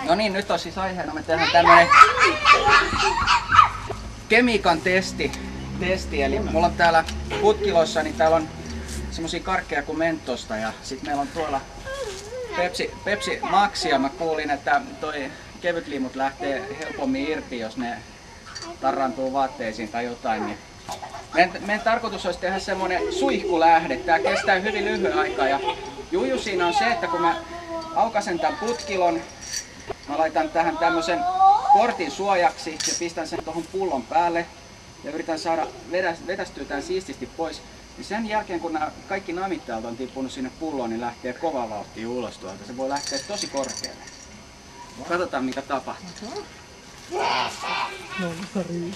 No niin, nyt on siis aiheena. Me tehdään tämmönen kemiikan testi. Eli mulla on täällä putkilossa, niin täällä on semmosia karkkeja kuin Mentosta ja sit meillä on tuolla Pepsi Maxia. Mä kuulin, että toi kevytliimut lähtee helpommin irti, jos ne tarrantuu vaatteisiin tai jotain. Niin meidän tarkoitus olisi tehdä semmonen suihkulähde. Tää kestää hyvin lyhyen aikaa ja juju siinä on se, että kun mä aukasen tämän putkilon, mä laitan tähän tämmösen kortin suojaksi ja pistän sen tohon pullon päälle ja yritän saada vetästyä tän siististi pois. Ja sen jälkeen kun nämä kaikki namit täältä on tippunut sinne pulloon, niin lähtee kova vauhtia ulos tuolta. Se voi lähteä tosi korkealle. Katsotaan mikä tapahtuu. No, sori.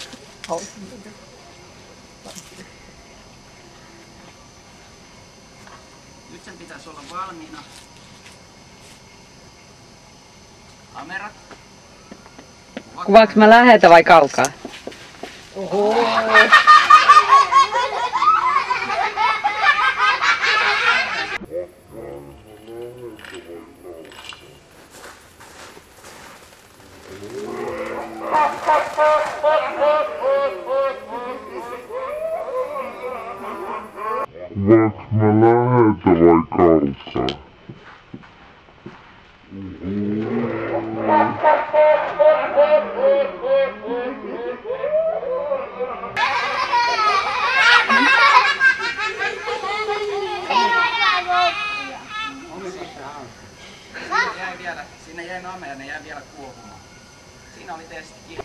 Nyt sen pitäisi olla valmiina. Kamerat. Kuvaanko mä läheltä vai kaukaa? Oho. Kuvaanko mä läheltä vai kaukaa? Siinä jäi namea ja ne jäi vielä kuohumaan. Siinä oli testi.